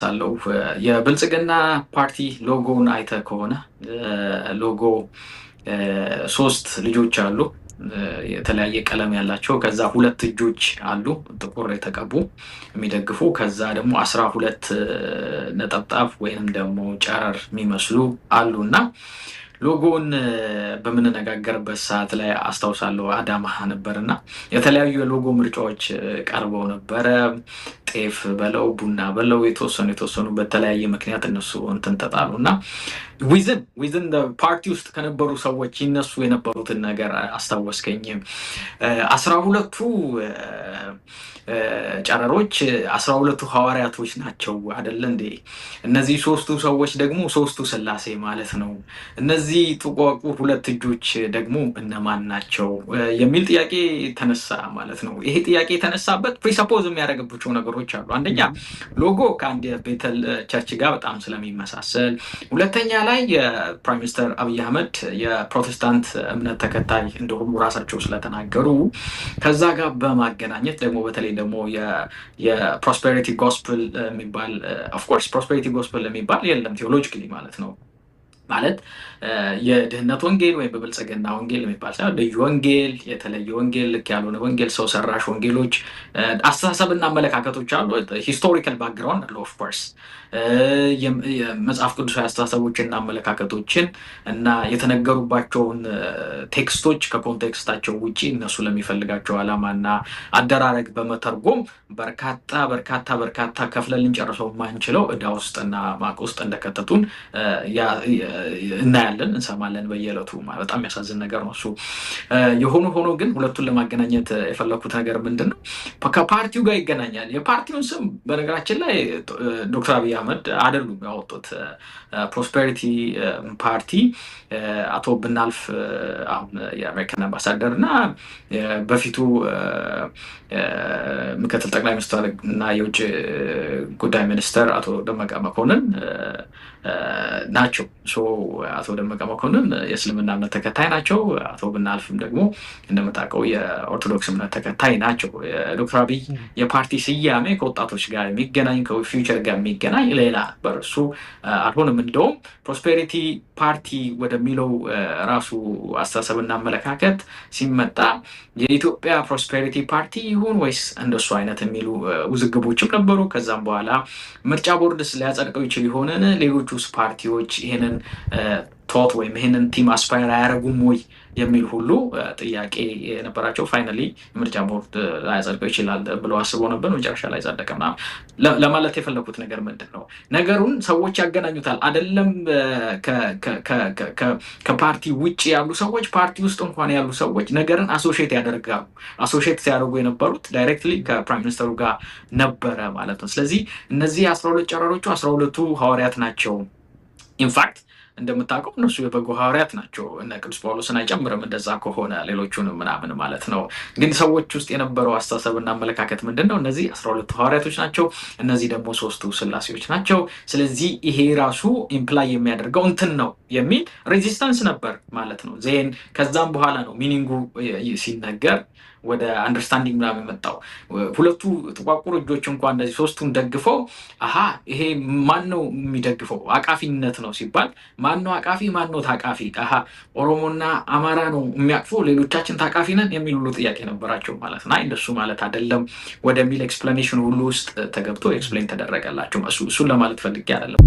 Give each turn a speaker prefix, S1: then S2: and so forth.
S1: ሳለው የብልጽግና ፓርቲ ሎጎውን አይተ ከሆነ ሎጎ ሶስት ልጆች አሉ የተለያየ ቀለም ያላቸው ከዛ ሁለት እጆች አሉ ጥቁር የተቀቡ የሚደግፉ ከዛ ደግሞ 12 ነጠብጣብ ወይንም ደግሞ ጨረር የሚመስሉ አሉና ሎጎውን በምንነጋገርበት ሰዓት ላይ አስታውሳለሁ አዳማ ነበርና የተለያዩ የሎጎ ምርጫዎች ቀርበው ነበረ ጤፍ በለው ቡና በለው የተወሰኑ በተለያየ ምክንያት እነሱ እንትን ተጣሉና ዊዝን ፓርቲ ውስጥ ከነበሩ ሰዎች ይነሱ የነበሩትን ነገር አስታወስከኝ 12ቱ ጨረሮች 12ቱ ሐዋርያቶች ናቸው አይደል እንዴ እነዚህ ሶስቱ ሰዎች ደግሞ ሶስቱ ስላሴ ማለት ነው እነዚህ ጥቋቁ ሁለት እጆች ደግሞ እነማን ናቸው የሚል ጥያቄ ተነሳ ማለት ነው ይሄ ጥያቄ ተነሳበት ፕሪሰፖዝ የሚያደርግባቸው ነገሮች አሉ አንደኛ ሎጎ ከአንድ ቤተል ቸርች ጋር በጣም ስለሚመሳሰል ሁለተኛ ላይ የፕራይም ሚኒስተር አብይ አህመድ የፕሮቴስታንት እምነት ተከታይ እንደሆኑ ራሳቸው ስለተናገሩ ከዛ ጋር በማገናኘት ደግሞ በተለይ ደግሞ የፕሮስፔሪቲ ጎስፔል የሚባል ኦፍ ኮርስ ፕሮስፔሪቲ ጎስፔል የሚባል የለም ቴዎሎጂካሊ ማለት ነው ማለት የድህነት ወንጌል ወይም በብልጽግና ወንጌል የሚባል ሳይሆን ልዩ ወንጌል የተለየ ወንጌል ልክ ያልሆነ ወንጌል ሰው ሰራሽ ወንጌሎች አስተሳሰብና አመለካከቶች አሉ ሂስቶሪካል ባክግራውንድ አለው ኦፍ ኮርስ የመጽሐፍ ቅዱሳዊ አስተሳሰቦችና አመለካከቶችን እና የተነገሩባቸውን ቴክስቶች ከኮንቴክስታቸው ውጪ እነሱ ለሚፈልጋቸው ዓላማና አደራረግ በመተርጎም በርካታ ከፍለን ልንጨርሰው ማንችለው እዳ ውስጥና ማቅ ውስጥ እንደከተቱን እናያለን እንሰማለን በየዕለቱ በጣም ያሳዝን ነገር ነው እሱ ሆኖ ግን ሁለቱን ለማገናኘት የፈለኩት ነገር ምንድነው ከፓርቲው ጋር ይገናኛል የፓርቲውን ስም በነገራችን ላይ ዶክተር አብይ አህመድ አይደሉም ያወጡት ፕሮስፔሪቲ ፓርቲ አቶ ብናልፍ አሁን የአሜሪካን አምባሳደር እና በፊቱ ምክትል ጠቅላይ ሚኒስትር እና የውጭ ጉዳይ ሚኒስትር አቶ ደመቀ መኮንን ናቸው አቶ ደመቀ መኮንን የእስልምና እምነት ተከታይ ናቸው አቶ ብናልፍም ደግሞ እንደምታውቀው የኦርቶዶክስ እምነት ተከታይ ናቸው ዶክተር አብይ የፓርቲ ስያሜ ከወጣቶች ጋር የሚገናኝ ከፊውቸር ጋር የሚገናኝ ሌላ ነበር እሱ አልሆነም እንደውም ፕሮስፔሪቲ ፓርቲ ወደሚለው ራሱ አስተሳሰብና አመለካከት ሲመጣ የኢትዮጵያ ፕሮስፔሪቲ ፓርቲ ይሁን ወይስ እንደሱ አይነት የሚሉ ውዝግቦችም ነበሩ ከዛም በኋላ ምርጫ ቦርድስ ሊያጸድቀው ይችል ይሆንን ሌሎቹ ፓርቲዎች ይሄንን ቶት ወይም ይሄንን ቲም አስፓየር አያደርጉም ወይ የሚል ሁሉ ጥያቄ የነበራቸው ፋይናሊ ምርጫ ቦርድ ላያጸድቀው ይችላል ብለው አስበው ነበር መጨረሻ ላይ ጸደቀና ለማለት የፈለኩት ነገር ምንድነው ነገሩን ሰዎች ያገናኙታል አይደለም ከፓርቲ ውጪ ያሉ ሰዎች ፓርቲ ውስጥ እንኳን ያሉ ሰዎች ነገርን አሶሺየት ያደርጋሉ አሶሺየት ሲያደርጉ የነበሩት ዳይሬክትሊ ከፕራይም ሚኒስተሩ ጋር ነበረ ማለት ነው ስለዚህ እነዚህ 12 ጨረሮቹ 12ቱ ሐዋርያት ናቸው ኢንፋክት እንደምታውቀው እነሱ የበጎ ሐዋርያት ናቸው እና ቅዱስ ጳውሎስን አይጨምርም እንደዛ ከሆነ ሌሎቹንም ምናምን ማለት ነው ግን ሰዎች ውስጥ የነበረው አስተሳሰብና አመለካከት ምንድነው እነዚህ 12 ሐዋርያቶች ናቸው እነዚህ ደግሞ ሶስቱ ስላሴዎች ናቸው ስለዚህ ይሄ ራሱ ኢምፕላይ የሚያደርገው እንትን ነው የሚል ሬዚስታንስ ነበር ማለት ነው ዜን ከዛም በኋላ ነው ሚኒንጉ ሲነገር ወደ አንደርስታንዲንግ ምናምን መጣው ሁለቱ ጥቋቁር እጆች እንኳን እንደዚህ ሶስቱን ደግፈው ይሄ ማን ነው የሚደግፈው አቃፊነት ነው ሲባል ማን ነው አቃፊ ማን ነው ታቃፊ ኦሮሞና አማራ ነው የሚያቅፈው ሌሎቻችን ታቃፊ ነን የሚል ሁሉ ጥያቄ ነበራቸው ማለት ነው እንደሱ ማለት አይደለም ወደሚል ኤክስፕላኔሽን ሁሉ ውስጥ ተገብቶ ኤክስፕሌን ተደረገላቸው እሱን ለማለት ፈልጌ አይደለም